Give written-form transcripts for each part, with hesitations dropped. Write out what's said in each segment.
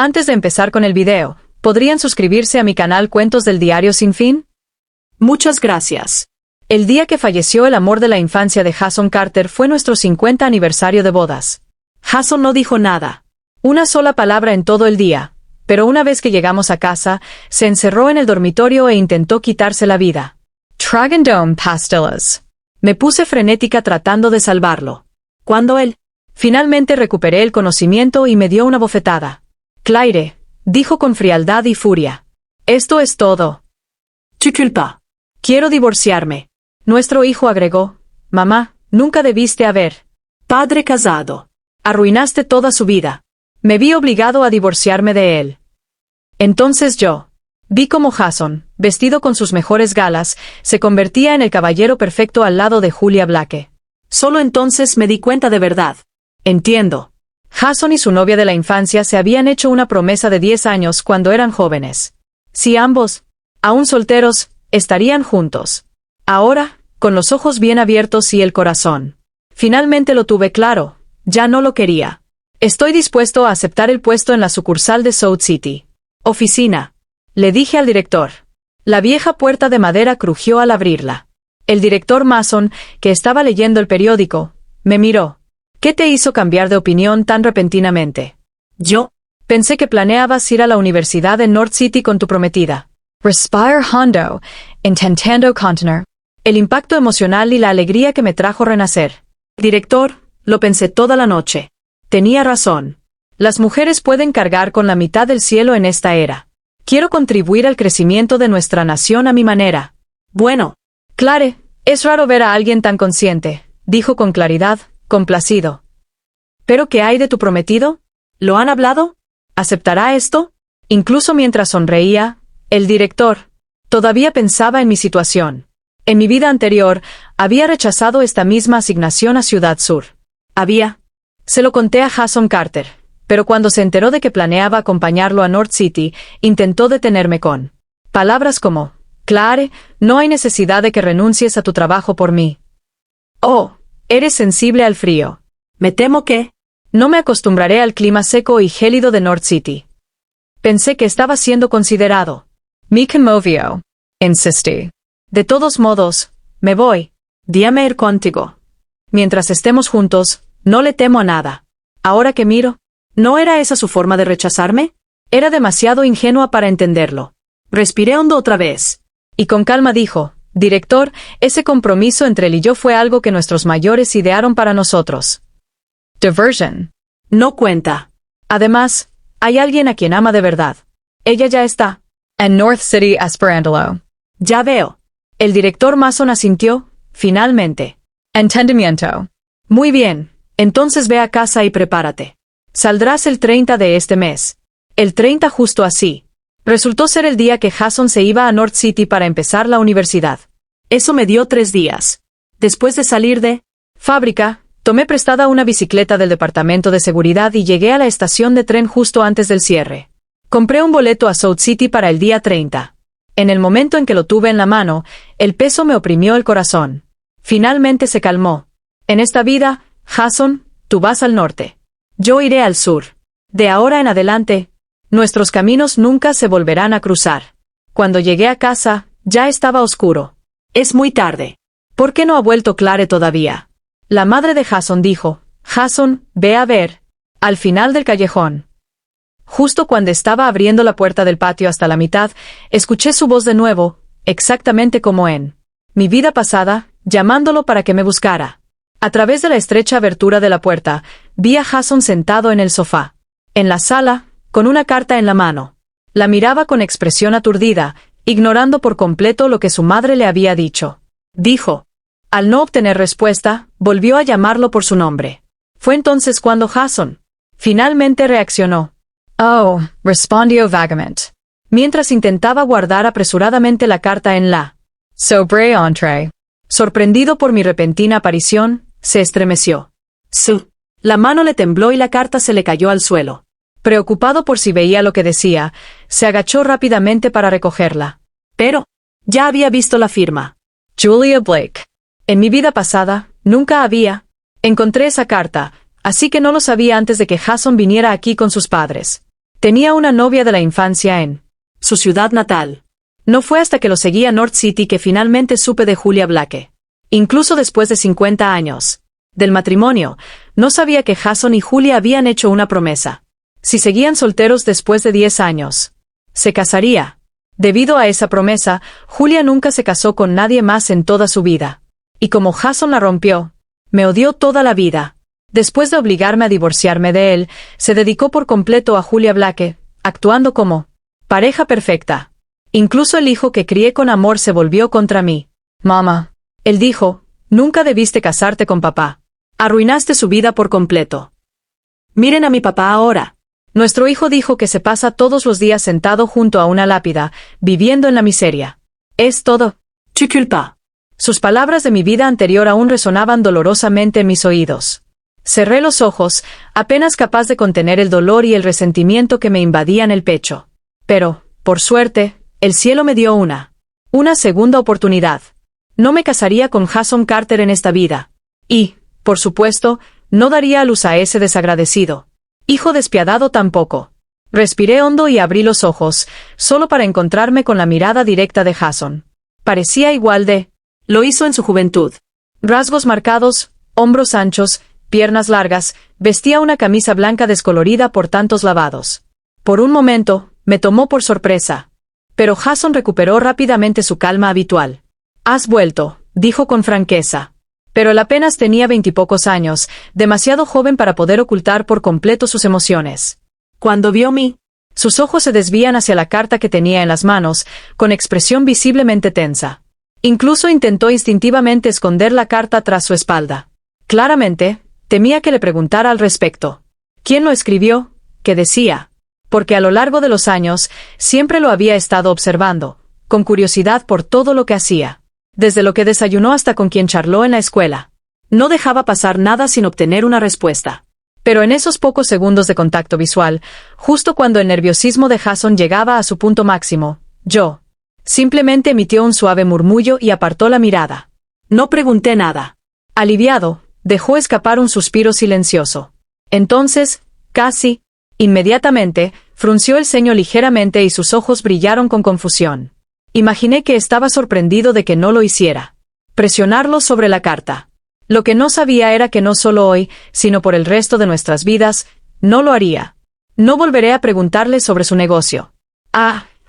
Antes de empezar con el video, ¿podrían suscribirse a mi canal Cuentos del Diario Sin Fin? Muchas gracias. El día que falleció el amor de la infancia de Jason Carter fue nuestro 50 aniversario de bodas. Jason no dijo nada. Una sola palabra en todo el día, pero una vez que llegamos a casa, se encerró en el dormitorio e intentó quitarse la vida. Tragendome pastillas. Me puse frenética tratando de salvarlo. Cuando él Finalmente recuperé el conocimiento y me dio una bofetada. Claire, dijo con frialdad y furia. Esto es todo. Tu culpa. Quiero divorciarme. Nuestro hijo agregó. Mamá, nunca debiste haber. Padre casado. Arruinaste toda su vida. Me vi obligado a divorciarme de él. Entonces yo vi cómo Jason, vestido con sus mejores galas, se convertía en el caballero perfecto al lado de Julia Blake. Solo entonces me di cuenta de verdad. Entiendo. Jason y su novia de la infancia se habían hecho una promesa de 10 años cuando eran jóvenes. Si ambos, aún solteros, estarían juntos. Ahora, con los ojos bien abiertos y el corazón. Finalmente lo tuve claro. Ya no lo quería. Estoy dispuesto a aceptar el puesto en la sucursal de South City. Oficina. Le dije al director. La vieja puerta de madera crujió al abrirla. El director Mason, que estaba leyendo el periódico, me miró. ¿Qué te hizo cambiar de opinión tan repentinamente? Yo pensé que planeabas ir a la universidad en North City con tu prometida. Respire hondo, intentando contener el impacto emocional y la alegría que me trajo renacer. Director, lo pensé toda la noche. Tenía razón. Las mujeres pueden cargar con la mitad del cielo en esta era. Quiero contribuir al crecimiento de nuestra nación a mi manera. Bueno, Claire, es raro ver a alguien tan consciente, dijo con claridad, complacido. ¿Pero qué hay de tu prometido? ¿lo han hablado? ¿Aceptará esto? Incluso mientras sonreía, el director todavía pensaba en mi situación. En mi vida anterior, había rechazado esta misma asignación a Ciudad Sur. Se lo conté a Jason Carter, pero cuando se enteró de que planeaba acompañarlo a North City, intentó detenerme con palabras como, Claire, no hay necesidad de que renuncies a tu trabajo por mí. Oh, eres sensible al frío. Me temo que no me acostumbraré al clima seco y gélido de North City. Pensé que estaba siendo considerado. Me conmovió. Insistí. De todos modos, me voy. Déjame ir contigo. Mientras estemos juntos, no le temo a nada. Ahora que miro, ¿no era esa su forma de rechazarme? Era demasiado ingenua para entenderlo. Respiré hondo otra vez. Y con calma dijo, director, ese compromiso entre él y yo fue algo que nuestros mayores idearon para nosotros. Diversion. No cuenta. Además, hay alguien a quien ama de verdad. Ella ya está en North City esperándolo. Ya veo. El director Mason asintió, finalmente. Entendimiento. Muy bien, entonces ve a casa y prepárate. Saldrás el 30 de este mes. El 30 justo así. Resultó ser el día que Jason se iba a North City para empezar la universidad. Eso me dio 3 días. Después de salir de fábrica, tomé prestada una bicicleta del departamento de seguridad y llegué a la estación de tren justo antes del cierre. Compré un boleto a South City para el día 30. En el momento en que lo tuve en la mano, el peso me oprimió el corazón. Finalmente se calmó. En esta vida, Jason, tú vas al norte. Yo iré al sur. De ahora en adelante, nuestros caminos nunca se volverán a cruzar. Cuando llegué a casa, ya estaba oscuro. Es muy tarde. ¿Por qué no ha vuelto Claire todavía? La madre de Jason dijo, Jason, ve a ver. Al final del callejón. Justo cuando estaba abriendo la puerta del patio hasta la mitad, escuché su voz de nuevo, exactamente como en mi vida pasada, llamándolo para que me buscara. A través de la estrecha abertura de la puerta, vi a Jason sentado en el sofá. En la sala, con una carta en la mano. La miraba con expresión aturdida, ignorando por completo lo que su madre le había dicho. Dijo. Al no obtener respuesta, volvió a llamarlo por su nombre. Fue entonces cuando Jason finalmente reaccionó. Oh, respondió vagamente. Mientras intentaba guardar apresuradamente la carta en la sobre entrée. Sorprendido por mi repentina aparición, se estremeció. La mano le tembló y la carta se le cayó al suelo. Preocupado por si veía lo que decía, se agachó rápidamente para recogerla. Pero ya había visto la firma. Julia Blake. En mi vida pasada, nunca había. Encontré esa carta, así que no lo sabía antes de que Jason viniera aquí con sus padres. Tenía una novia de la infancia en su ciudad natal. No fue hasta que lo seguí a North City que finalmente supe de Julia Blake. Incluso después de 50 años del matrimonio, no sabía que Jason y Julia habían hecho una promesa. Si seguían solteros después de 10 años, se casaría. Debido a esa promesa, Julia nunca se casó con nadie más en toda su vida. Y como Jason la rompió, me odió toda la vida. Después de obligarme a divorciarme de él, se dedicó por completo a Julia Blake, actuando como pareja perfecta. Incluso el hijo que crié con amor se volvió contra mí. Mamá, él dijo, nunca debiste casarte con papá. Arruinaste su vida por completo. Miren a mi papá ahora. Nuestro hijo dijo que se pasa todos los días sentado junto a una lápida, viviendo en la miseria. Es todo. Tu culpa. Sus palabras de mi vida anterior aún resonaban dolorosamente en mis oídos. Cerré los ojos, apenas capaz de contener el dolor y el resentimiento que me invadían el pecho. Pero, por suerte, el cielo me dio una segunda oportunidad. No me casaría con Jason Carter en esta vida. Y, por supuesto, no daría a luz a ese desagradecido hijo despiadado tampoco. Respiré hondo y abrí los ojos, solo para encontrarme con la mirada directa de Jason. Parecía igual de... Lo hizo en su juventud. Rasgos marcados, hombros anchos, piernas largas, vestía una camisa blanca descolorida por tantos lavados. Por un momento, me tomó por sorpresa. Pero Jason recuperó rápidamente su calma habitual. Has vuelto, dijo con franqueza. Pero él apenas tenía 20 y pocos años, demasiado joven para poder ocultar por completo sus emociones. Cuando vio sus ojos se desvían hacia la carta que tenía en las manos, con expresión visiblemente tensa. Incluso intentó instintivamente esconder la carta tras su espalda. Claramente, temía que le preguntara al respecto. ¿Quién lo escribió? ¿Qué decía? Porque a lo largo de los años, siempre lo había estado observando, con curiosidad por todo lo que hacía. Desde lo que desayunó hasta con quien charló en la escuela. No dejaba pasar nada sin obtener una respuesta. Pero en esos pocos segundos de contacto visual, justo cuando el nerviosismo de Jason llegaba a su punto máximo, yo simplemente emitió un suave murmullo y apartó la mirada. No pregunté nada. Aliviado, dejó escapar un suspiro silencioso. Entonces, casi inmediatamente, frunció el ceño ligeramente y sus ojos brillaron con confusión. Imaginé que estaba sorprendido de que no lo hiciera. Presionarlo sobre la carta. Lo que no sabía era que no solo hoy, sino por el resto de nuestras vidas, no lo haría. No volveré a preguntarle sobre su negocio.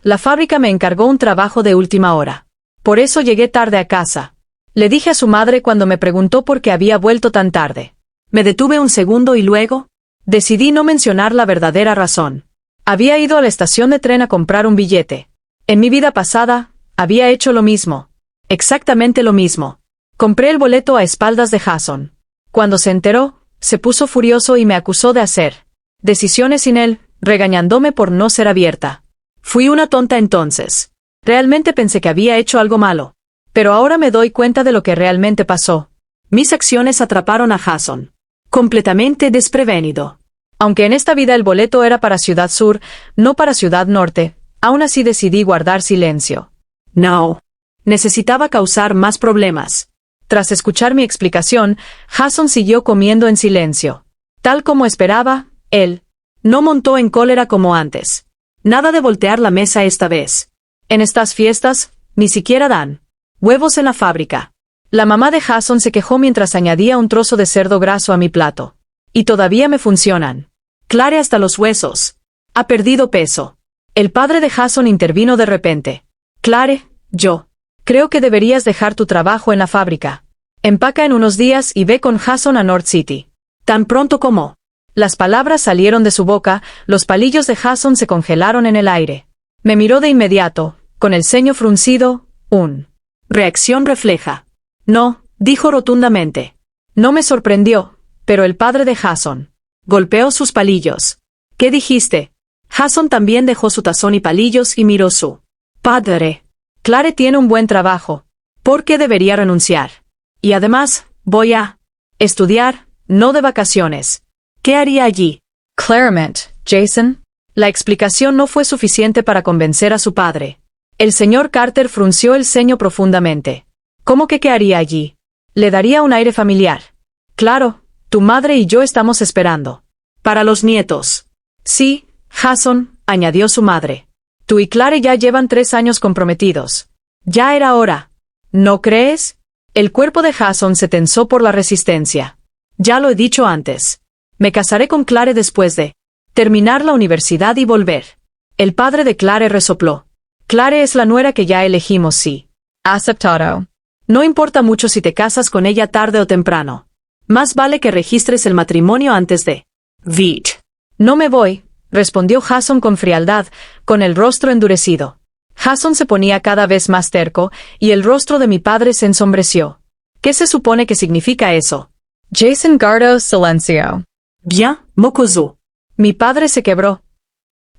La fábrica me encargó un trabajo de última hora. Por eso llegué tarde a casa. Le dije a su madre cuando me preguntó por qué había vuelto tan tarde. Me detuve un segundo y luego decidí no mencionar la verdadera razón. Había ido a la estación de tren a comprar un billete. En mi vida pasada, había hecho lo mismo. Exactamente lo mismo. Compré el boleto a espaldas de Jason. Cuando se enteró, se puso furioso y me acusó de hacer decisiones sin él, regañándome por no ser abierta. Fui una tonta entonces. Realmente pensé que había hecho algo malo. Pero ahora me doy cuenta de lo que realmente pasó. Mis acciones atraparon a Jason. Completamente desprevenido. Aunque en esta vida el boleto era para Ciudad Sur, no para Ciudad Norte, aún así decidí guardar silencio. No. Necesitaba causar más problemas. Tras escuchar mi explicación, Jason siguió comiendo en silencio. Tal como esperaba, él no montó en cólera como antes. Nada de voltear la mesa esta vez. En estas fiestas, ni siquiera dan huevos en la fábrica. La mamá de Jason se quejó mientras añadía un trozo de cerdo graso a mi plato. Y todavía me funcionan. Clare hasta los huesos. Ha perdido peso. El padre de Jason intervino de repente. Clare, yo creo que deberías dejar tu trabajo en la fábrica. Empaca en unos días y ve con Jason a North City. Tan pronto como las palabras salieron de su boca, los palillos de Jason se congelaron en el aire. Me miró de inmediato, con el ceño fruncido, reacción refleja. No, dijo rotundamente. No me sorprendió, pero el padre de Jason golpeó sus palillos. ¿Qué dijiste? Jason también dejó su tazón y palillos y miró su padre. Clare tiene un buen trabajo. ¿Por qué debería renunciar? Y además, voy a estudiar, no de vacaciones. ¿Qué haría allí? Clarement, Jason. La explicación no fue suficiente para convencer a su padre. El señor Carter frunció el ceño profundamente. ¿Cómo que qué haría allí? Le daría un aire familiar. Claro, tu madre y yo estamos esperando. Para los nietos. Sí, Jason, añadió su madre. Tú y Clare ya llevan 3 años comprometidos. Ya era hora. ¿No crees? El cuerpo de Jason se tensó por la resistencia. Ya lo he dicho antes. Me casaré con Clare después de terminar la universidad y volver. El padre de Clare resopló. Clare es la nuera que ya elegimos, sí. Aceptado. No importa mucho si te casas con ella tarde o temprano. Más vale que registres el matrimonio antes de. Vich. No me voy, respondió Jason con frialdad, con el rostro endurecido. Jason se ponía cada vez más terco, y el rostro de mi padre se ensombreció. ¿Qué se supone que significa eso? Jason guardó silencio. Bien, mocoso. Mi padre se quebró.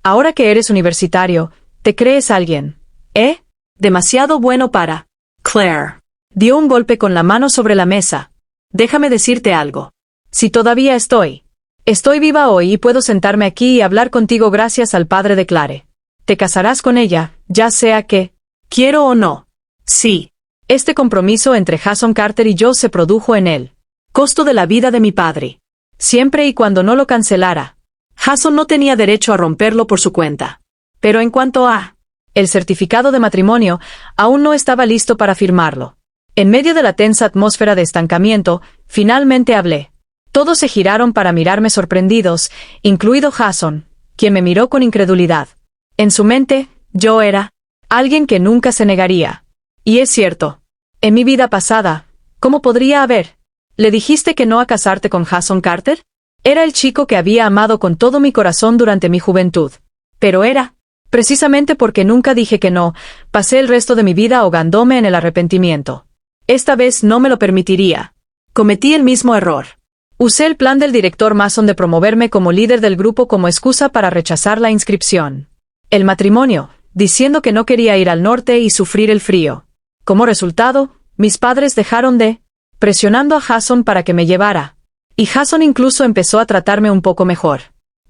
Ahora que eres universitario, ¿te crees alguien? ¿Eh? Demasiado bueno para. Claire. Dio un golpe con la mano sobre la mesa. Déjame decirte algo. Si todavía estoy viva hoy y puedo sentarme aquí y hablar contigo gracias al padre de Clare. Te casarás con ella, ya sea que quiero o no. Sí. Este compromiso entre Jason Carter y yo se produjo en el costo de la vida de mi padre. Siempre y cuando no lo cancelara. Jason no tenía derecho a romperlo por su cuenta. Pero en cuanto a el certificado de matrimonio, aún no estaba listo para firmarlo. En medio de la tensa atmósfera de estancamiento, finalmente hablé. Todos se giraron para mirarme sorprendidos, incluido Jason, quien me miró con incredulidad. En su mente, yo era alguien que nunca se negaría. Y es cierto. En mi vida pasada, ¿cómo podría haber? ¿Le dijiste que no a casarte con Jason Carter? Era el chico que había amado con todo mi corazón durante mi juventud. Pero era, precisamente porque nunca dije que no, pasé el resto de mi vida ahogándome en el arrepentimiento. Esta vez no me lo permitiría. Cometí el mismo error. Usé el plan del director Mason de promoverme como líder del grupo como excusa para rechazar la inscripción. El matrimonio, diciendo que no quería ir al norte y sufrir el frío. Como resultado, mis padres dejaron de presionando a Jason para que me llevara. Y Jason incluso empezó a tratarme un poco mejor.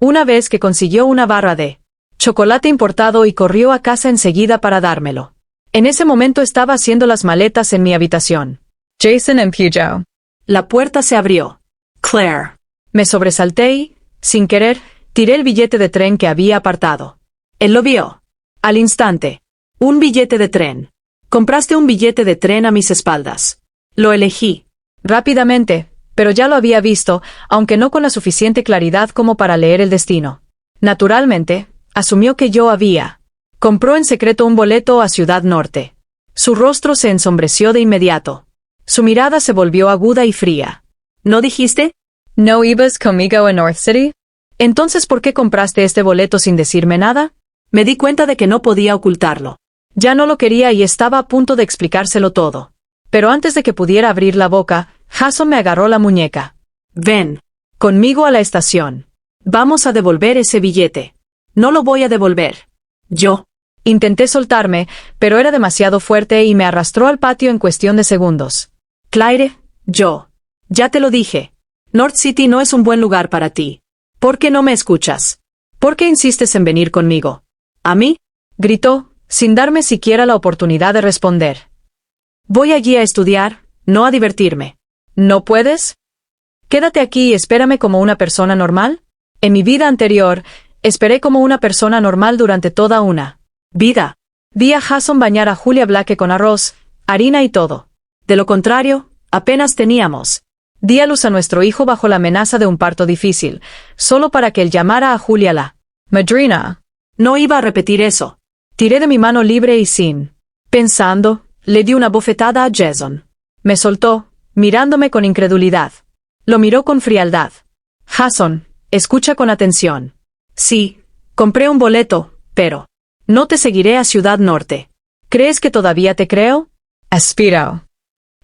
Una vez que consiguió una barra de chocolate importado y corrió a casa enseguida para dármelo. En ese momento estaba haciendo las maletas en mi habitación. Jason empujó. La puerta se abrió. Claire. Me sobresalté y, sin querer, tiré el billete de tren que había apartado. Él lo vio. Al instante. Un billete de tren. Compraste un billete de tren a mis espaldas. Lo elegí. Rápidamente, pero ya lo había visto, aunque no con la suficiente claridad como para leer el destino. Naturalmente, asumió que yo había. Compró en secreto un boleto a Ciudad Norte. Su rostro se ensombreció de inmediato. Su mirada se volvió aguda y fría. ¿No dijiste? ¿No ibas conmigo a North City? Entonces, ¿por qué compraste este boleto sin decirme nada? Me di cuenta de que no podía ocultarlo. Ya no lo quería y estaba a punto de explicárselo todo. Pero antes de que pudiera abrir la boca, Jason me agarró la muñeca. Ven. Conmigo a la estación. Vamos a devolver ese billete. No lo voy a devolver. Yo. Intenté soltarme, pero era demasiado fuerte y me arrastró al patio en cuestión de segundos. Claire, yo. Ya te lo dije. North City no es un buen lugar para ti. ¿Por qué no me escuchas? ¿Por qué insistes en venir conmigo? ¿A mí? Gritó, sin darme siquiera la oportunidad de responder. Voy allí a estudiar, no a divertirme. ¿No puedes? Quédate aquí y espérame como una persona normal. En mi vida anterior, esperé como una persona normal durante toda una vida. Vi a Jason bañar a Julia Blake con arroz, harina y todo. De lo contrario, apenas teníamos. Di a luz a nuestro hijo bajo la amenaza de un parto difícil, solo para que él llamara a Julia la madrina. No iba a repetir eso. Tiré de mi mano libre y sin pensando, le di una bofetada a Jason. Me soltó, mirándome con incredulidad. Lo miró con frialdad. Jason, escucha con atención. Sí, compré un boleto, pero no te seguiré a Ciudad Norte. ¿Crees que todavía te creo? Aspiro.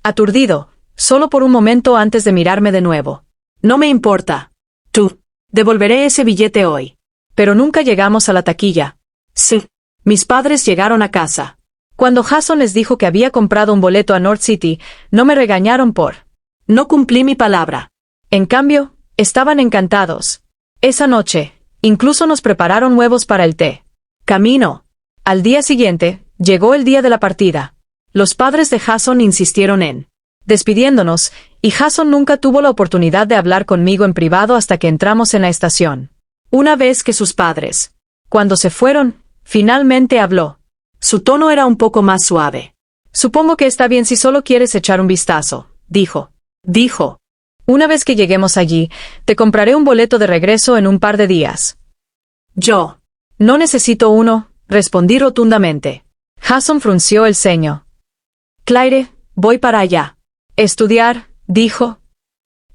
Aturdido, solo por un momento antes de mirarme de nuevo. No me importa. Tú. Devolveré ese billete hoy. Pero nunca llegamos a la taquilla. Sí. Mis padres llegaron a casa. Cuando Jason les dijo que había comprado un boleto a North City, no me regañaron por no cumplí mi palabra. En cambio, estaban encantados. Esa noche, incluso nos prepararon huevos para el té. Camino. Al día siguiente, llegó el día de la partida. Los padres de Jason insistieron en despidiéndonos, y Jason nunca tuvo la oportunidad de hablar conmigo en privado hasta que entramos en la estación. Una vez que sus padres Cuando se fueron, finalmente habló. Su tono era un poco más suave. Supongo que está bien si solo quieres echar un vistazo, dijo. Una vez que lleguemos allí, te compraré un boleto de regreso en un par de días. Yo. No necesito uno, respondí rotundamente. Jason frunció el ceño. Claire, voy para allá. Estudiar, dijo.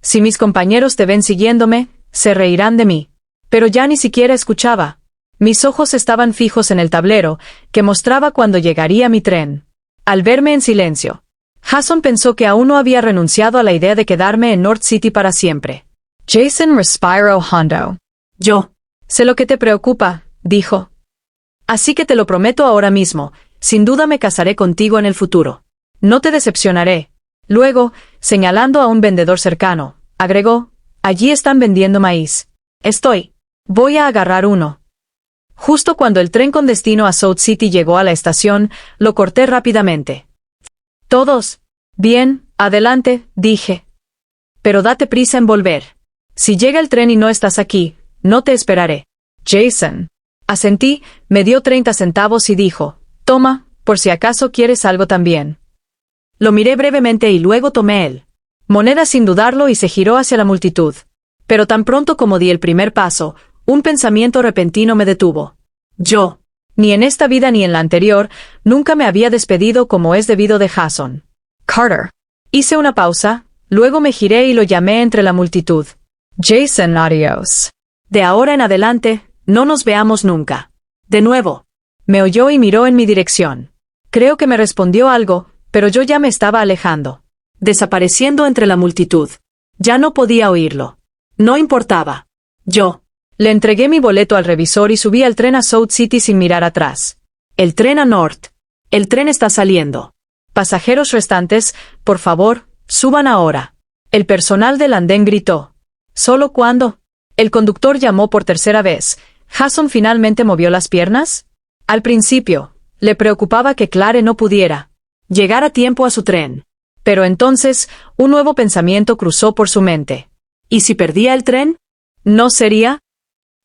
Si mis compañeros te ven siguiéndome, se reirán de mí. Pero ya ni siquiera escuchaba. Mis ojos estaban fijos en el tablero, que mostraba cuándo llegaría mi tren. Al verme en silencio, Jason pensó que aún no había renunciado a la idea de quedarme en North City para siempre. Jason respiro hondo. Yo. Sé lo que te preocupa, dijo. Así que te lo prometo ahora mismo, sin duda me casaré contigo en el futuro. No te decepcionaré. Luego, señalando a un vendedor cercano, agregó, allí están vendiendo maíz. Voy a agarrar uno. Justo cuando el tren con destino a South City llegó a la estación, lo corté rápidamente. Todos. Bien, adelante, dije. Pero date prisa en volver. Si llega el tren y no estás aquí, no te esperaré. Jason. Asentí, me dio 30 centavos y dijo, toma, por si acaso quieres algo también. Lo miré brevemente y luego tomé el moneda sin dudarlo y se giró hacia la multitud. Pero tan pronto como di el primer paso, un pensamiento repentino me detuvo. Yo, ni en esta vida ni en la anterior, nunca me había despedido como es debido de Jason. Carter. Hice una pausa, luego me giré y lo llamé entre la multitud. Jason, adiós. De ahora en adelante, no nos veamos nunca. De nuevo. Me oyó y miró en mi dirección. Creo que me respondió algo, pero yo ya me estaba alejando. Desapareciendo entre la multitud. Ya no podía oírlo. No importaba. Yo. Le entregué mi boleto al revisor y subí al tren a South City sin mirar atrás. El tren a North. El tren está saliendo. Pasajeros restantes, por favor, suban ahora. El personal del andén gritó. ¿Solo cuándo? El conductor llamó por tercera vez. ¿Jason finalmente movió las piernas? Al principio, le preocupaba que Claire no pudiera llegar a tiempo a su tren. Pero entonces, un nuevo pensamiento cruzó por su mente. ¿Y si perdía el tren? ¿No sería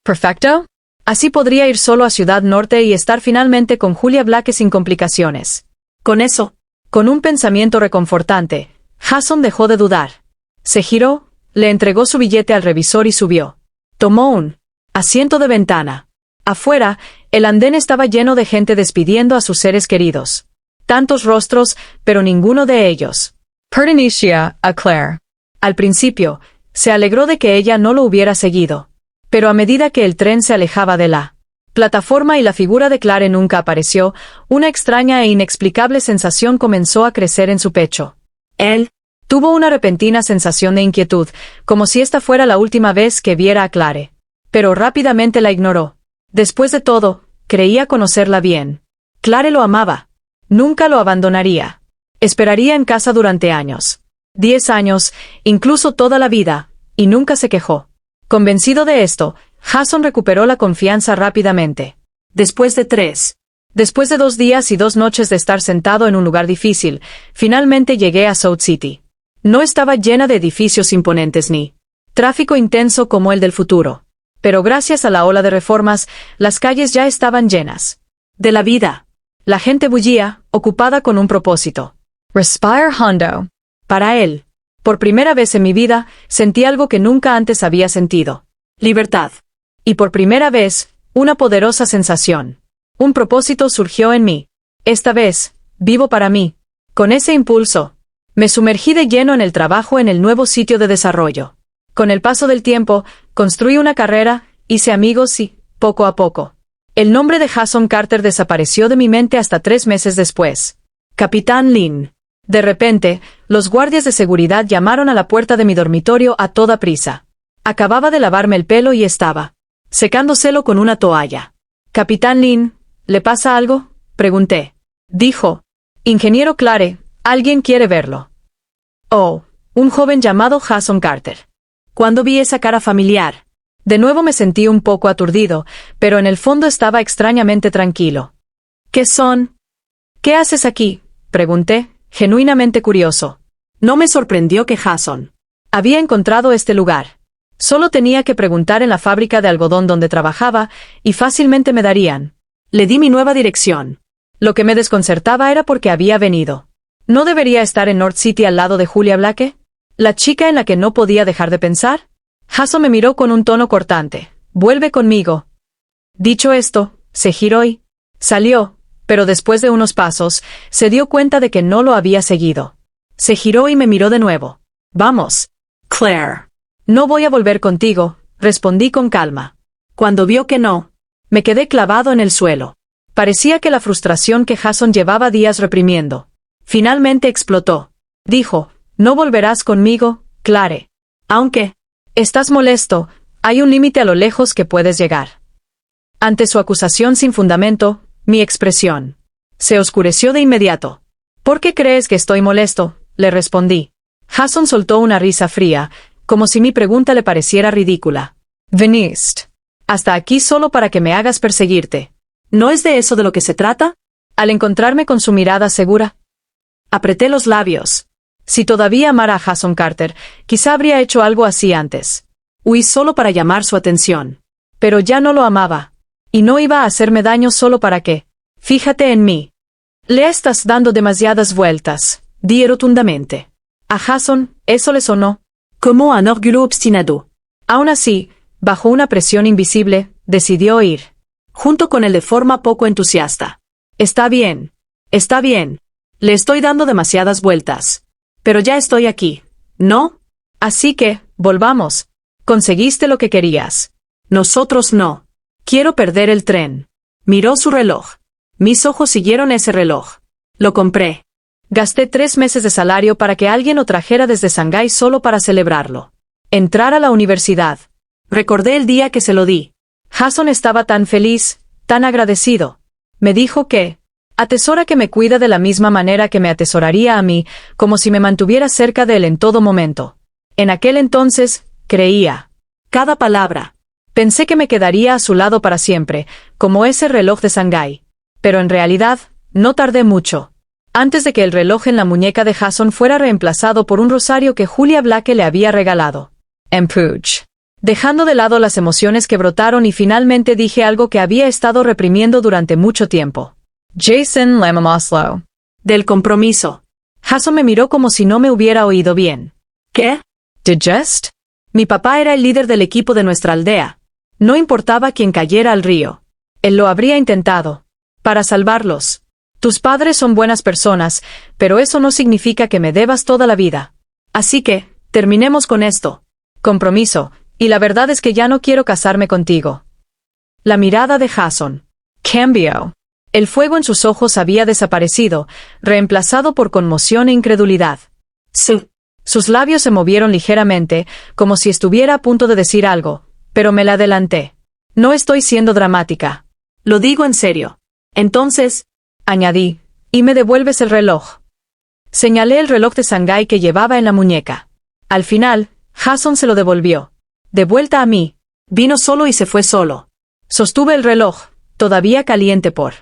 perfecto? Así podría ir solo a Ciudad Norte y estar finalmente con Julia Blake sin complicaciones. Con un pensamiento reconfortante, Jason dejó de dudar. Se giró, le entregó su billete al revisor y subió. Tomó un asiento de ventana. Afuera, el andén estaba lleno de gente despidiendo a sus seres queridos. Tantos rostros, pero ninguno de ellos pertenecía a Claire. Al principio, se alegró de que ella no lo hubiera seguido. Pero a medida que el tren se alejaba de la plataforma y la figura de Claire nunca apareció, una extraña e inexplicable sensación comenzó a crecer en su pecho. Él tuvo una repentina sensación de inquietud, como si esta fuera la última vez que viera a Claire. Pero rápidamente la ignoró. Después de todo, creía conocerla bien. Claire lo amaba. Nunca lo abandonaría. Esperaría en casa durante años. 10 años, incluso toda la vida, y nunca se quejó. Convencido de esto, Jason recuperó la confianza rápidamente. Después de 2 días y 2 noches de estar sentado en un lugar difícil, finalmente llegué a South City. No estaba llena de edificios imponentes ni tráfico intenso como el del futuro. Pero gracias a la ola de reformas, las calles ya estaban llenas de la vida. La gente bullía, ocupada con un propósito. Respire hondo. Para él. Por primera vez en mi vida, sentí algo que nunca antes había sentido. Libertad. Y por primera vez, una poderosa sensación. Un propósito surgió en mí. Esta vez, vivo para mí. Con ese impulso, me sumergí de lleno en el trabajo en el nuevo sitio de desarrollo. Con el paso del tiempo, construí una carrera, hice amigos y, poco a poco, el nombre de Jason Carter desapareció de mi mente hasta 3 meses después. Capitán Lin. De repente, los guardias de seguridad llamaron a la puerta de mi dormitorio a toda prisa. Acababa de lavarme el pelo y estaba secándoselo con una toalla. Capitán Lin, ¿le pasa algo?, pregunté. Dijo. Ingeniero Clare, alguien quiere verlo. Oh, un joven llamado Jason Carter. Cuando vi esa cara familiar, de nuevo me sentí un poco aturdido, pero en el fondo estaba extrañamente tranquilo. ¿Qué son? ¿Qué haces aquí?, pregunté, genuinamente curioso. No me sorprendió que Jason había encontrado este lugar. Solo tenía que preguntar en la fábrica de algodón donde trabajaba, y fácilmente me darían. Le di mi nueva dirección. Lo que me desconcertaba era porque había venido. ¿No debería estar en North City al lado de Julia Blake? ¿La chica en la que no podía dejar de pensar? Jason me miró con un tono cortante. «Vuelve conmigo». Dicho esto, se giró y salió, pero después de unos pasos, se dio cuenta de que no lo había seguido. Se giró y me miró de nuevo. «Vamos». Claire. «No voy a volver contigo», respondí con calma. Cuando vio que no, Me quedé clavado en el suelo. Parecía que la frustración que Jason llevaba días reprimiendo finalmente explotó. Dijo, «No volverás conmigo, Claire. aunque, Estás molesto, hay un límite a lo lejos que puedes llegar». Ante su acusación sin fundamento, mi expresión se oscureció de inmediato. «¿Por qué crees que estoy molesto?», le respondí. Jason soltó una risa fría, como si mi pregunta le pareciera ridícula. «Viniste hasta aquí solo para que me hagas perseguirte». ¿no es de eso de lo que se trata? Al encontrarme con su mirada segura, Apreté los labios. si todavía amara a Jason Carter, quizá habría hecho algo así antes. Huí solo para llamar su atención. Pero ya no lo amaba. Y no iba a hacerme daño solo para que. Fíjate en mí. Le estás dando demasiadas vueltas, Di rotundamente. a Jason, eso le sonó. Como un orgullo obstinado. Aún así, bajo una presión invisible, decidió ir. Junto con él de forma poco entusiasta. Está bien. Está bien. Le estoy dando demasiadas vueltas. Pero ya estoy aquí, ¿no? Así que, volvamos. Conseguiste lo que querías. Nosotros no. Quiero perder el tren. Miró su reloj. Mis ojos siguieron ese reloj. Lo compré. Gasté 3 meses de salario para que alguien lo trajera desde Shanghái solo para celebrarlo. Entrar a la universidad. Recordé el día que se lo di. Jason estaba tan feliz, tan agradecido. Me dijo que atesora que me cuida de la misma manera que me atesoraría a mí, como si me mantuviera cerca de él en todo momento. En aquel entonces, creía. Cada palabra. Pensé que me quedaría a su lado para siempre, como ese reloj de Shanghái. Pero en realidad, no tardé mucho. Antes de que el reloj en la muñeca de Jason fuera reemplazado por un rosario que Julia Blake le había regalado. Empuj. Dejando de lado las emociones que brotaron y finalmente dije algo que había estado reprimiendo durante mucho tiempo. Jason Lamamoslo. Del compromiso. Jason me miró como si no me hubiera oído bien. ¿Qué? Digest? Mi papá era el líder del equipo de nuestra aldea. No importaba quién cayera al río. Él lo habría intentado. Para salvarlos. Tus padres son buenas personas, pero eso no significa que me debas toda la vida. Así que, terminemos con esto. Compromiso, y la verdad es que ya no quiero casarme contigo. La mirada de Jason. Cambio. El fuego en sus ojos había desaparecido, reemplazado por conmoción e incredulidad. Sus labios se movieron ligeramente, como si estuviera a punto de decir algo, pero me la adelanté. No estoy siendo dramática. Lo digo en serio. Entonces, añadí, y me devuelves el reloj. Señalé el reloj de Shanghái que llevaba en la muñeca. Al final, Jason se lo devolvió. De vuelta a mí. Vino solo y se fue solo. Sostuve el reloj, todavía caliente por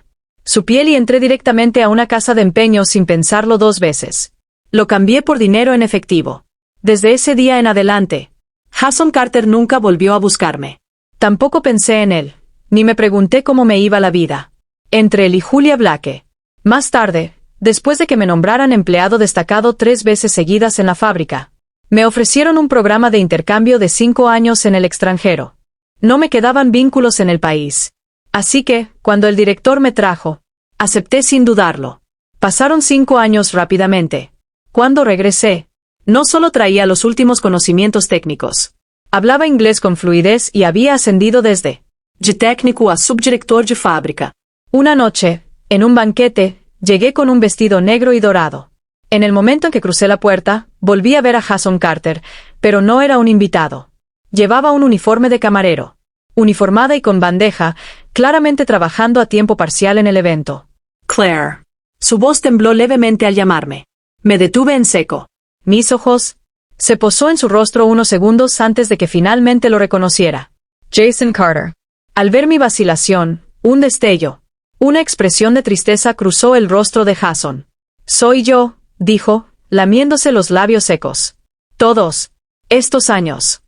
su piel, y entré directamente a una casa de empeño sin pensarlo 2 veces. Lo cambié por dinero en efectivo. Desde ese día en adelante, Jason Carter nunca volvió a buscarme. Tampoco pensé en él, ni me pregunté cómo me iba la vida. Entre él y Julia Blake. Más tarde, después de que me nombraran empleado destacado 3 veces seguidas en la fábrica, me ofrecieron un programa de intercambio de 5 años en el extranjero. No me quedaban vínculos en el país. Así que, cuando el director me trajo, acepté sin dudarlo. Pasaron 5 años rápidamente. Cuando regresé, no solo traía los últimos conocimientos técnicos. Hablaba inglés con fluidez y había ascendido desde de técnico a subdirector de fábrica. Una noche, en un banquete, llegué con un vestido negro y dorado. En el momento en que crucé la puerta, volví a ver a Jason Carter, pero no era un invitado. Llevaba un uniforme de camarero. Uniformada y con bandeja, claramente trabajando a tiempo parcial en el evento. Claire. Su voz tembló levemente al llamarme. Me detuve en seco. Mis ojos se posó en su rostro unos segundos antes de que finalmente lo reconociera. Jason Carter. Al ver mi vacilación, un destello, una expresión de tristeza cruzó el rostro de Jason. Soy yo, dijo, lamiéndose los labios secos. Todos estos años.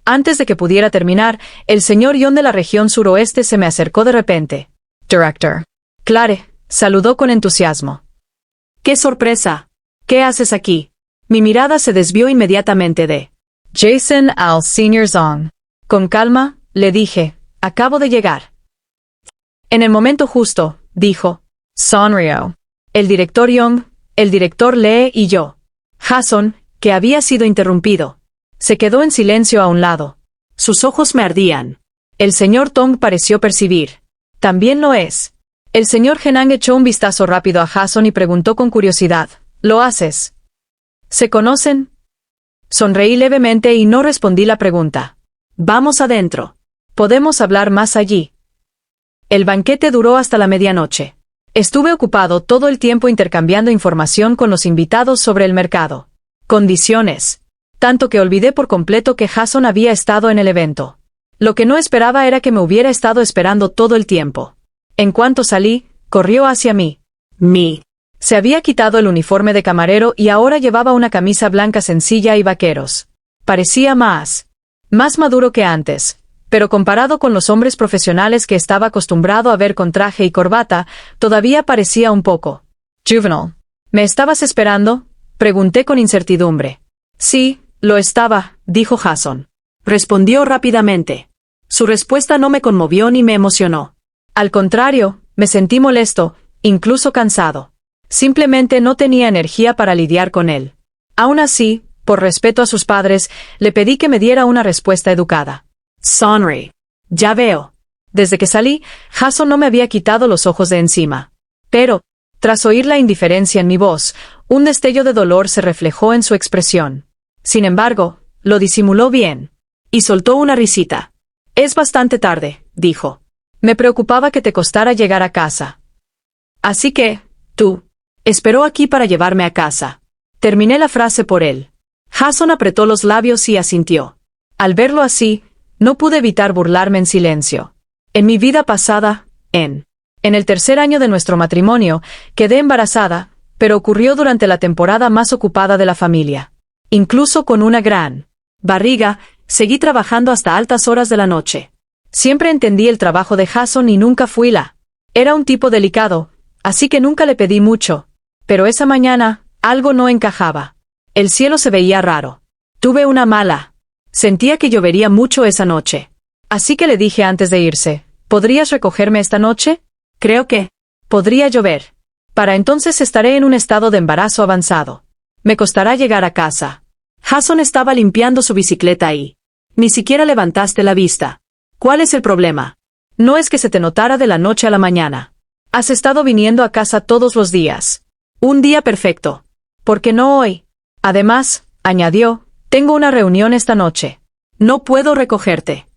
Antes de que pudiera terminar, el señor Yon de la región suroeste se me acercó de repente. Director. Clare, saludó con entusiasmo. ¡Qué sorpresa! ¿Qué haces aquí? Mi mirada se desvió inmediatamente de Jason al Senior Zong. Con calma, le dije, acabo de llegar. En el momento justo, dijo. Sonryo. El director Young, el director Lee y yo. Jason, que había sido interrumpido, se quedó en silencio a un lado. Sus ojos me ardían. El señor Tong pareció percibir. También lo es. El señor Genang echó un vistazo rápido a Jason y preguntó con curiosidad. ¿Lo haces? ¿Se conocen? Sonreí levemente y no respondí la pregunta. Vamos adentro. Podemos hablar más allí. El banquete duró hasta la medianoche. Estuve ocupado todo el tiempo intercambiando información con los invitados sobre el mercado. Condiciones. Tanto que olvidé por completo que Jason había estado en el evento. Lo que no esperaba era que me hubiera estado esperando todo el tiempo. En cuanto salí, corrió hacia mí. Se había quitado el uniforme de camarero y ahora llevaba una camisa blanca sencilla y vaqueros. Parecía más maduro que antes, pero comparado con los hombres profesionales que estaba acostumbrado a ver con traje y corbata, todavía parecía un poco juvenil. ¿Me estabas esperando?, pregunté con incertidumbre. Sí, lo estaba, dijo Jason. Respondió rápidamente. Su respuesta no me conmovió ni me emocionó. Al contrario, me sentí molesto, incluso cansado. Simplemente no tenía energía para lidiar con él. Aún así, por respeto a sus padres, le pedí que me diera una respuesta educada. Sonri. Ya veo. Desde que salí, Jason no me había quitado los ojos de encima. Pero, tras oír la indiferencia en mi voz, un destello de dolor se reflejó en su expresión. Sin embargo, lo disimuló bien. Y soltó una risita. Es bastante tarde, dijo. Me preocupaba que te costara llegar a casa. Así que, tú, esperó aquí para llevarme a casa. Terminé la frase por él. Jason apretó los labios y asintió. Al verlo así, no pude evitar burlarme en silencio. En mi vida pasada, en el tercer año de nuestro matrimonio, quedé embarazada, pero ocurrió durante la temporada más ocupada de la familia. Incluso con una gran barriga, seguí trabajando hasta altas horas de la noche. Siempre entendí el trabajo de Jason y nunca fui Era un tipo delicado, así que nunca le pedí mucho. Pero esa mañana, algo no encajaba. El cielo se veía raro. Tuve una mala. Sentía que llovería mucho esa noche. Así que le dije antes de irse, ¿podrías recogerme esta noche? Creo que podría llover. Para entonces estaré en un estado de embarazo avanzado. Me costará llegar a casa. Jason estaba limpiando su bicicleta y ni siquiera levantaste la vista. ¿Cuál es el problema? No es que se te notara de la noche a la mañana. Has estado viniendo a casa todos los días. Un día perfecto. ¿Por qué no hoy? Además, añadió, tengo una reunión esta noche. No puedo recogerte.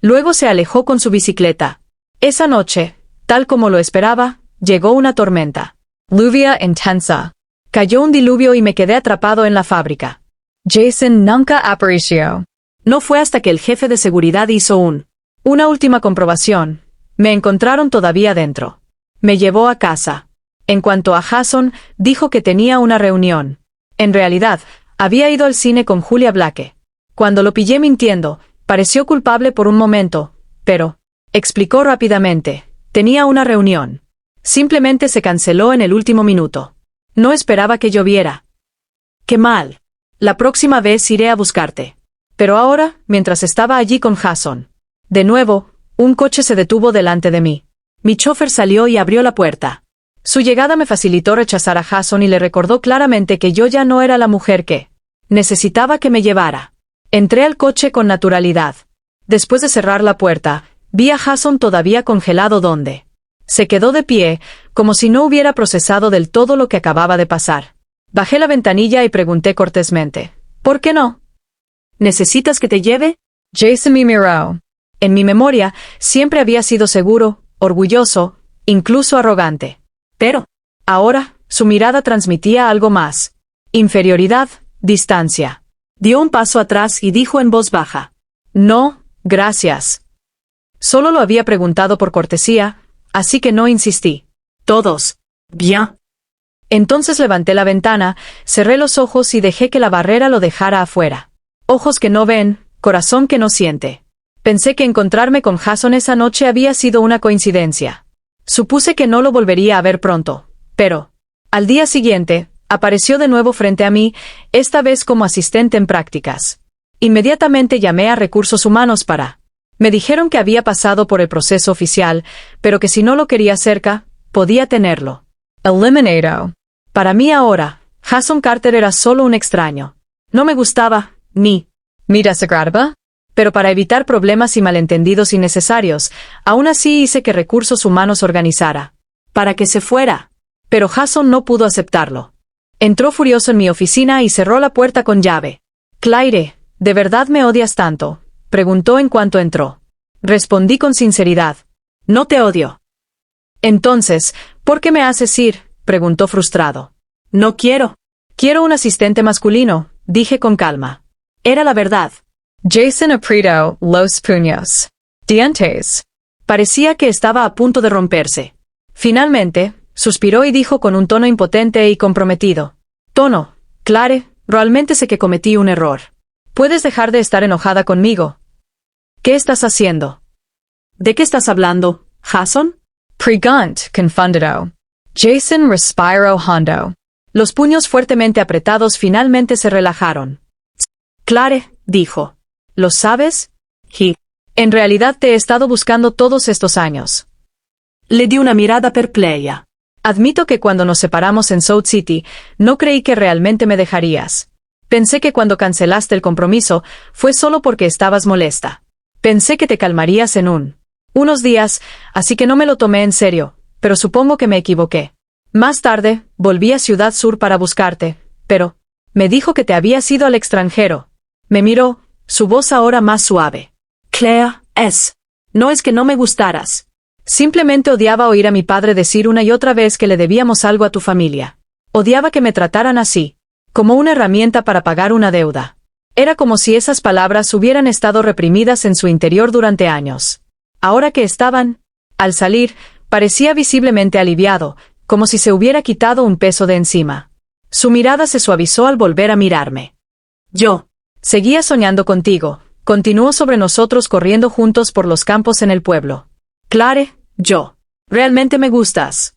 Luego se alejó con su bicicleta. Esa noche, tal como lo esperaba, llegó una tormenta. Lluvia intensa. Cayó un diluvio y me quedé atrapado en la fábrica. Jason nunca apareció. No fue hasta que el jefe de seguridad hizo una última comprobación. Me encontraron todavía dentro. Me llevó a casa. En cuanto a Jason, dijo que tenía una reunión. En realidad, había ido al cine con Julia Blake. Cuando lo pillé mintiendo, pareció culpable por un momento, pero, explicó rápidamente, tenía una reunión. Simplemente se canceló en el último minuto. No esperaba que lloviera. Qué mal. La próxima vez iré a buscarte. Pero ahora, mientras estaba allí con Jason, de nuevo, un coche se detuvo delante de mí. Mi chofer salió y abrió la puerta. Su llegada me facilitó rechazar a Jason y le recordó claramente que yo ya no era la mujer que necesitaba que me llevara. Entré al coche con naturalidad. Después de cerrar la puerta, vi a Jason todavía congelado donde se quedó de pie, como si no hubiera procesado del todo lo que acababa de pasar. Bajé la ventanilla y pregunté cortésmente, ¿por qué no? ¿Necesitas que te lleve? Jason me miró. En mi memoria, siempre había sido seguro, orgulloso, incluso arrogante. Pero, ahora, su mirada transmitía algo más. Inferioridad, distancia. Dio un paso atrás y dijo en voz baja. No, gracias. Solo lo había preguntado por cortesía, así que no insistí. Todos. Bien. Entonces levanté la ventana, cerré los ojos y dejé que la barrera lo dejara afuera. Ojos que no ven, corazón que no siente. Pensé que encontrarme con Jason esa noche había sido una coincidencia. Supuse que no lo volvería a ver pronto, pero, al día siguiente, apareció de nuevo frente a mí, esta vez como asistente en prácticas. Inmediatamente llamé a Recursos Humanos Me dijeron que había pasado por el proceso oficial, pero que si no lo quería cerca, podía tenerlo. Eliminado. Para mí ahora, Jason Carter era solo un extraño. No me gustaba, ni. Me desagradaba. Pero para evitar problemas y malentendidos innecesarios, aún así hice que Recursos Humanos organizara para que se fuera. Pero Jason no pudo aceptarlo. Entró furioso en mi oficina y cerró la puerta con llave. Claire, ¿de verdad me odias tanto?, preguntó en cuanto entró. Respondí con sinceridad. No te odio. Entonces, ¿por qué me haces ir?, preguntó frustrado. No quiero. Quiero un asistente masculino, dije con calma. Era la verdad. Jason apretó los puños. Dientes. Parecía que estaba a punto de romperse. Finalmente, suspiró y dijo con un tono impotente y comprometido. Tono, Claire, realmente sé que cometí un error. ¿Puedes dejar de estar enojada conmigo? ¿Qué estás haciendo? ¿De qué estás hablando, Jason? Pregunt confundido. Jason respiró hondo. Los puños fuertemente apretados finalmente se relajaron. Claire, dijo. ¿Lo sabes? En realidad te he estado buscando todos estos años. Le di una mirada perpleja. Admito que cuando nos separamos en South City, no creí que realmente me dejarías. Pensé que cuando cancelaste el compromiso, fue solo porque estabas molesta. Pensé que te calmarías en unos días, así que no me lo tomé en serio, pero supongo que me equivoqué. Más tarde, volví a Ciudad Sur para buscarte, pero me dijo que te habías ido al extranjero. Me miró, su voz ahora más suave. Claire, no es que no me gustaras. Simplemente odiaba oír a mi padre decir una y otra vez que le debíamos algo a tu familia. Odiaba que me trataran así, como una herramienta para pagar una deuda. Era como si esas palabras hubieran estado reprimidas en su interior durante años. Ahora que estaban, al salir, parecía visiblemente aliviado, como si se hubiera quitado un peso de encima. Su mirada se suavizó al volver a mirarme. Yo seguía soñando contigo, continuó sobre nosotros corriendo juntos por los campos en el pueblo. Claire, realmente me gustas.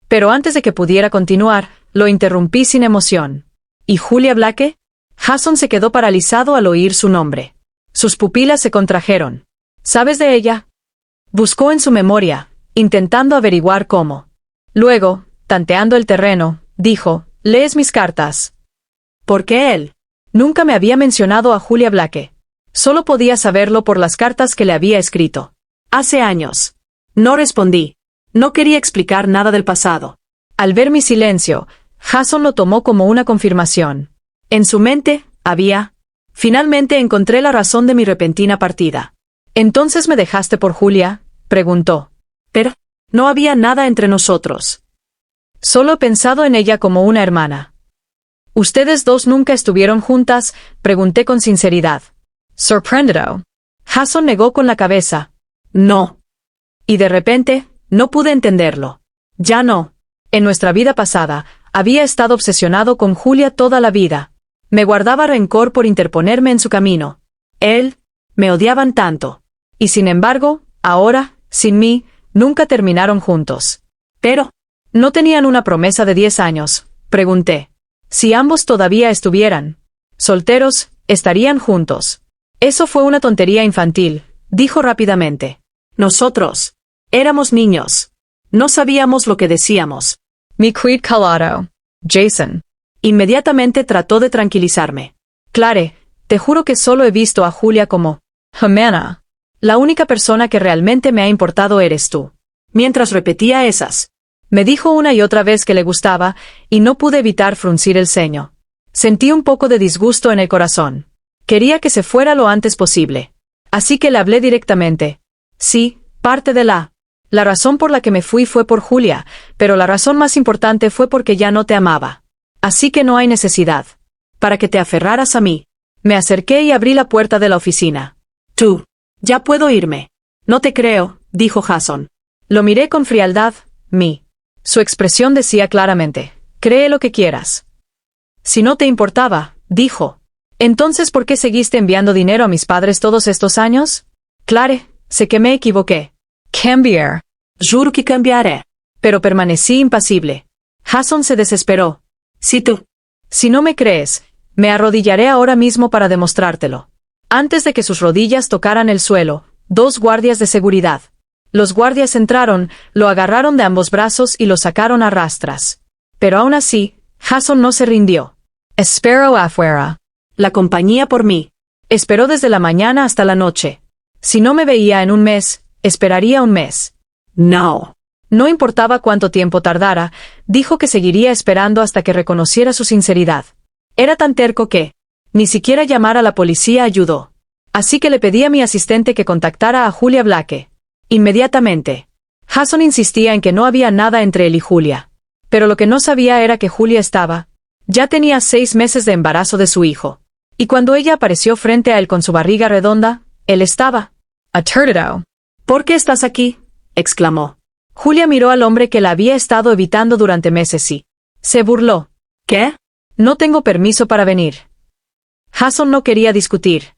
Pero antes de que pudiera continuar, lo interrumpí sin emoción. ¿Y Julia Blake? Jason se quedó paralizado al oír su nombre. Sus pupilas se contrajeron. ¿Sabes de ella? Buscó en su memoria, intentando averiguar cómo. Luego, tanteando el terreno, dijo, ¿lees mis cartas? ¿Por qué él? Nunca me había mencionado a Julia Blake. Solo podía saberlo por las cartas que le había escrito. Hace años. No respondí. No quería explicar nada del pasado. Al ver mi silencio, Jason lo tomó como una confirmación. En su mente, Finalmente encontré la razón de mi repentina partida. ¿Entonces me dejaste por Julia?, preguntó. Pero, no había nada entre nosotros. Solo he pensado en ella como una hermana. ¿Ustedes dos nunca estuvieron juntas?, pregunté con sinceridad. Sorprendido. Jason negó con la cabeza. No. Y de repente, no pude entenderlo. Ya no. En nuestra vida pasada, había estado obsesionado con Julia toda la vida. Me guardaba rencor por interponerme en su camino. Él, me odiaban tanto. Y sin embargo, ahora, sin mí, nunca terminaron juntos. Pero, ¿no tenían una promesa de 10 años?, pregunté. Si ambos todavía estuvieran solteros, estarían juntos. Eso fue una tontería infantil, dijo rápidamente. Nosotros éramos niños. No sabíamos lo que decíamos. Me quedé calado. Jason. Inmediatamente trató de tranquilizarme. Claire, te juro que solo he visto a Julia como Jimena. La única persona que realmente me ha importado eres tú. Mientras repetía esas, me dijo una y otra vez que le gustaba, y no pude evitar fruncir el ceño. Sentí un poco de disgusto en el corazón. Quería que se fuera lo antes posible. Así que le hablé directamente. Sí, parte de la razón por la que me fui fue por Julia, pero la razón más importante fue porque ya no te amaba. Así que no hay necesidad para que te aferraras a mí. Me acerqué y abrí la puerta de la oficina. Ya puedo irme. No te creo, dijo Jason. Lo miré con frialdad, Su expresión decía claramente, cree lo que quieras. Si no te importaba, dijo. Entonces, ¿por qué seguiste enviando dinero a mis padres todos estos años? Clare, sé que me equivoqué. Cambiar. Juro que cambiaré. Pero permanecí impasible. Jason se desesperó. Si no me crees, me arrodillaré ahora mismo para demostrártelo. Antes de que sus rodillas tocaran el suelo, 2 guardias de seguridad. Los guardias entraron, lo agarraron de ambos brazos y lo sacaron a rastras. Pero aún así, Jason no se rindió. Espero afuera. La compañía por mí. Esperó desde la mañana hasta la noche. Si no me veía en un mes, esperaría un mes. No. No importaba cuánto tiempo tardara, dijo que seguiría esperando hasta que reconociera su sinceridad. Era tan terco que, ni siquiera llamar a la policía ayudó. Así que le pedí a mi asistente que contactara a Julia Blake. Inmediatamente. Jason insistía en que no había nada entre él y Julia. Pero lo que no sabía era que Julia ya tenía 6 meses de embarazo de su hijo. Y cuando ella apareció frente a él con su barriga redonda, él estaba Aturdido. ¿Por qué estás aquí?, exclamó. Julia miró al hombre que la había estado evitando durante meses y se burló. ¿Qué? No tengo permiso para venir. Jason no quería discutir.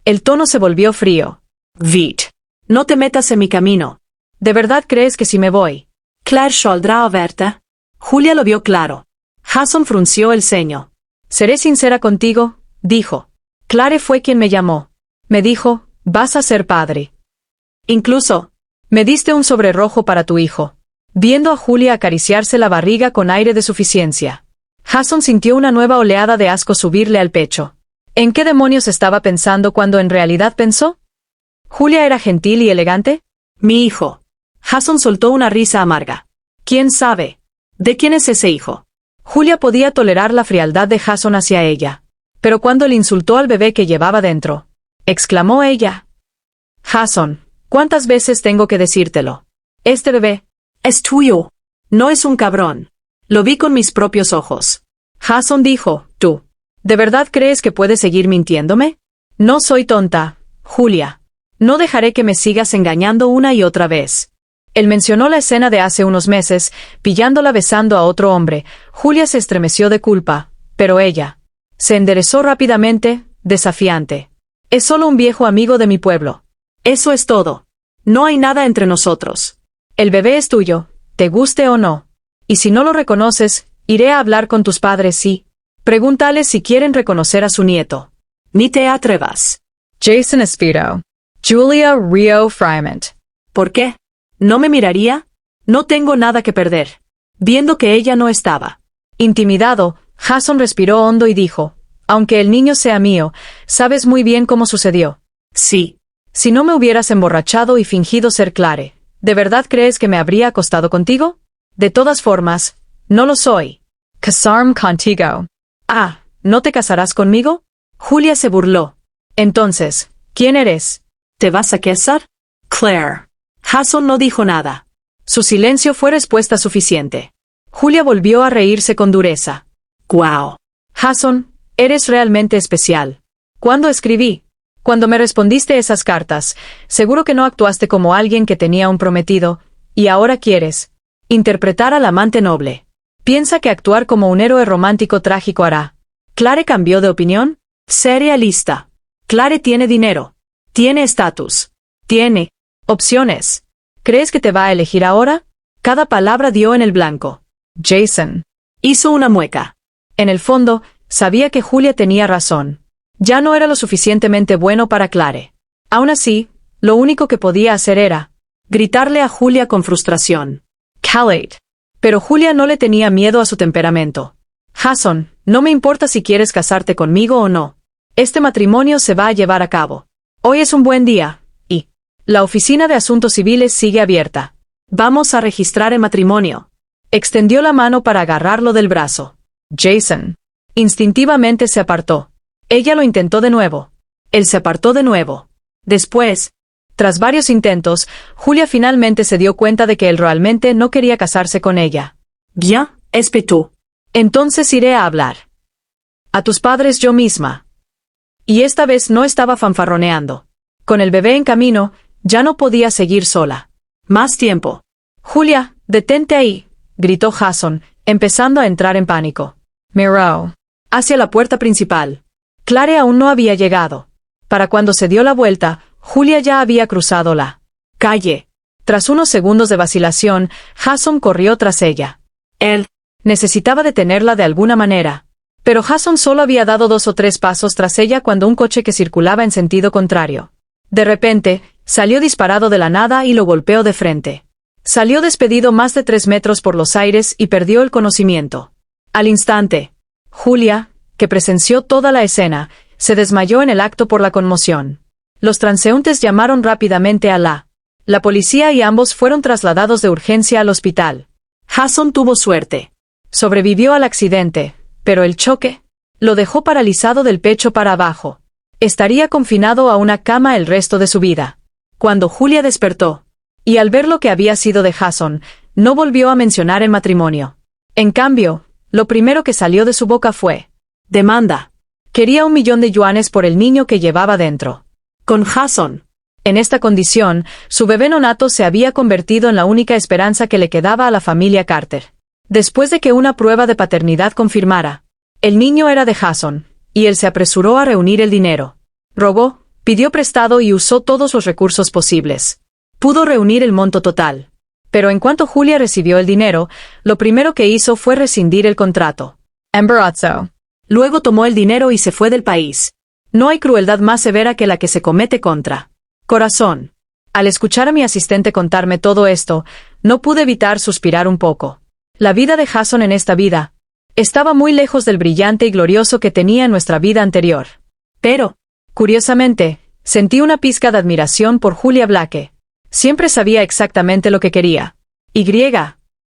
El tono se volvió frío. Vit. No te metas en mi camino. ¿De verdad crees que si me voy? Claire saldrá a verte. Julia lo vio claro. Jason frunció el ceño. Seré sincera contigo, dijo. Claire fue quien me llamó. Me dijo, vas a ser padre. Incluso, me diste un sobre rojo para tu hijo. Viendo a Julia acariciarse la barriga con aire de suficiencia, Jason sintió una nueva oleada de asco subirle al pecho. ¿En qué demonios estaba pensando cuando en realidad pensó? ¿Julia era gentil y elegante? Mi hijo. Jason soltó una risa amarga. ¿Quién sabe? ¿De quién es ese hijo? Julia podía tolerar la frialdad de Jason hacia ella. Pero cuando le insultó al bebé que llevaba dentro, exclamó ella. Jason, ¿cuántas veces tengo que decírtelo? Este bebé es tuyo. No es un cabrón. Lo vi con mis propios ojos. Jason dijo, ¿tú de verdad crees que puedes seguir mintiéndome? No soy tonta, Julia. No dejaré que me sigas engañando una y otra vez. Él mencionó la escena de hace unos meses, pillándola besando a otro hombre. Julia se estremeció de culpa, pero ella se enderezó rápidamente, desafiante. Es solo un viejo amigo de mi pueblo. Eso es todo. No hay nada entre nosotros. El bebé es tuyo, te guste o no. Y si no lo reconoces, iré a hablar con tus padres y pregúntales si quieren reconocer a su nieto. Ni te atrevas. Jason Espito. Julia Rio Fryment. ¿Por qué? ¿No me miraría? No tengo nada que perder. Viendo que ella no estaba. Intimidado, Jason respiró hondo y dijo, aunque el niño sea mío, sabes muy bien cómo sucedió. Sí. Si no me hubieras emborrachado y fingido ser Clare, ¿de verdad crees que me habría acostado contigo? De todas formas, no lo soy. Casarme contigo. Ah, ¿no te casarás conmigo? Julia se burló. Entonces, ¿quién eres? ¿Te vas a casar? Claire. Jason no dijo nada. Su silencio fue respuesta suficiente. Julia volvió a reírse con dureza. Guau. Jason, eres realmente especial. ¿Cuándo escribí? Cuando me respondiste esas cartas, seguro que no actuaste como alguien que tenía un prometido, y ahora quieres interpretar al amante noble. Piensa que actuar como un héroe romántico trágico hará. ¿Clare cambió de opinión? Sé realista. Clare tiene dinero. Tiene estatus. Tiene opciones. ¿Crees que te va a elegir ahora? Cada palabra dio en el blanco. Jason. Hizo una mueca. En el fondo, sabía que Julia tenía razón. Ya no era lo suficientemente bueno para Clare. Aún así, lo único que podía hacer era gritarle a Julia con frustración. Calate. Pero Julia no le tenía miedo a su temperamento. Jason, no me importa si quieres casarte conmigo o no. Este matrimonio se va a llevar a cabo. Hoy es un buen día, y la oficina de asuntos civiles sigue abierta. Vamos a registrar el matrimonio. Extendió la mano para agarrarlo del brazo. Jason. Instintivamente se apartó. Ella lo intentó de nuevo. Él se apartó de nuevo. Después, tras varios intentos, Julia finalmente se dio cuenta de que él realmente no quería casarse con ella. Bien, espetó. Entonces iré a hablar a tus padres yo misma. Y esta vez no estaba fanfarroneando. Con el bebé en camino, ya no podía seguir sola. Más tiempo. Julia, detente ahí, gritó Jason, empezando a entrar en pánico. Miró hacia la puerta principal. Clare aún no había llegado. Para cuando se dio la vuelta, Julia ya había cruzado la calle. Tras unos segundos de vacilación, Jason corrió tras ella. Él necesitaba detenerla de alguna manera. Pero Jason solo había dado 2 o 3 pasos tras ella cuando un coche que circulaba en sentido contrario. De repente, salió disparado de la nada y lo golpeó de frente. Salió despedido más de 3 metros por los aires y perdió el conocimiento. Al instante, Julia, que presenció toda la escena, se desmayó en el acto por la conmoción. Los transeúntes llamaron rápidamente a la policía y ambos fueron trasladados de urgencia al hospital. Jason tuvo suerte. Sobrevivió al accidente, pero el choque lo dejó paralizado del pecho para abajo. Estaría confinado a una cama el resto de su vida. Cuando Julia despertó, y al ver lo que había sido de Jason, no volvió a mencionar el matrimonio. En cambio, lo primero que salió de su boca fue: demanda. Quería 1.000.000 de yuanes por el niño que llevaba dentro. Con Jason. En esta condición, su bebé nonato se había convertido en la única esperanza que le quedaba a la familia Carter. Después de que una prueba de paternidad confirmara, el niño era de Jason, y él se apresuró a reunir el dinero. Robó, pidió prestado y usó todos los recursos posibles. Pudo reunir el monto total. Pero en cuanto Julia recibió el dinero, lo primero que hizo fue rescindir el contrato. Embarazzo. Luego tomó el dinero y se fue del país. No hay crueldad más severa que la que se comete contra corazón. Al escuchar a mi asistente contarme todo esto, no pude evitar suspirar un poco. La vida de Jason en esta vida estaba muy lejos del brillante y glorioso que tenía en nuestra vida anterior. Pero, curiosamente, sentí una pizca de admiración por Julia Blake. Siempre sabía exactamente lo que quería. Y,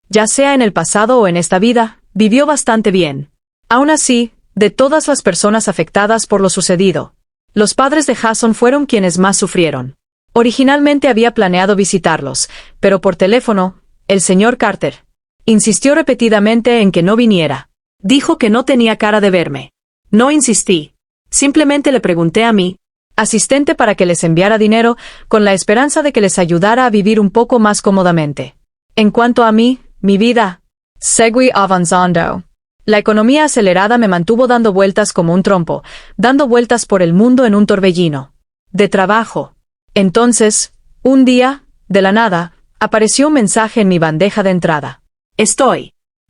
ya sea en el pasado o en esta vida, vivió bastante bien. Aún así, de todas las personas afectadas por lo sucedido, los padres de Jason fueron quienes más sufrieron. Originalmente había planeado visitarlos, pero por teléfono, el señor Carter insistió repetidamente en que no viniera. Dijo que no tenía cara de verme. No insistí. Simplemente le pregunté a mi asistente para que les enviara dinero, con la esperanza de que les ayudara a vivir un poco más cómodamente. En cuanto a mí, mi vida Segui avanzando. La economía acelerada me mantuvo dando vueltas como un trompo, dando vueltas por el mundo en un torbellino de trabajo. Entonces, un día, de la nada, apareció un mensaje en mi bandeja de entrada.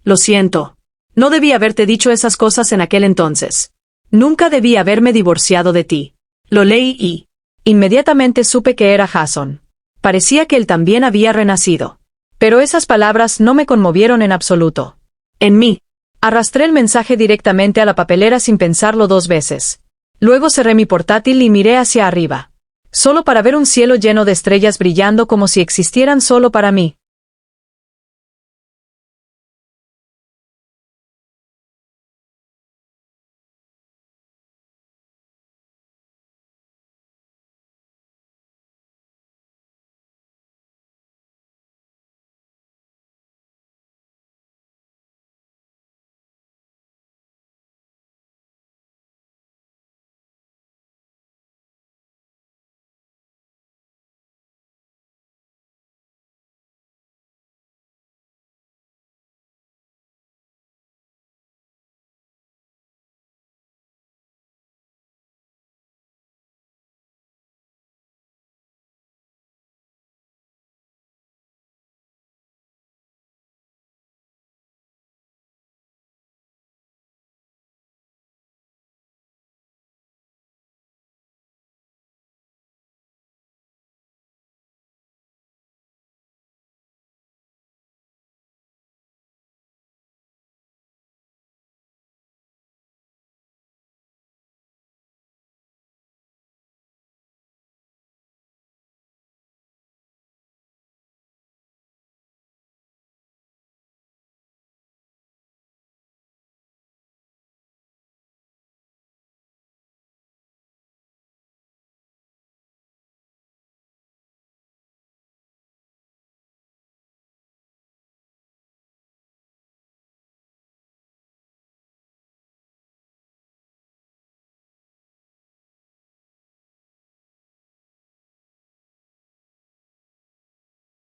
Lo siento. No debí haberte dicho esas cosas en aquel entonces. Nunca debí haberme divorciado de ti. Lo leí y inmediatamente supe que era Jason. Parecía que él también había renacido. Pero esas palabras no me conmovieron en absoluto. En mí. Arrastré el mensaje directamente a la papelera sin pensarlo 2 veces. Luego cerré mi portátil y miré hacia arriba. Solo para ver un cielo lleno de estrellas brillando como si existieran solo para mí.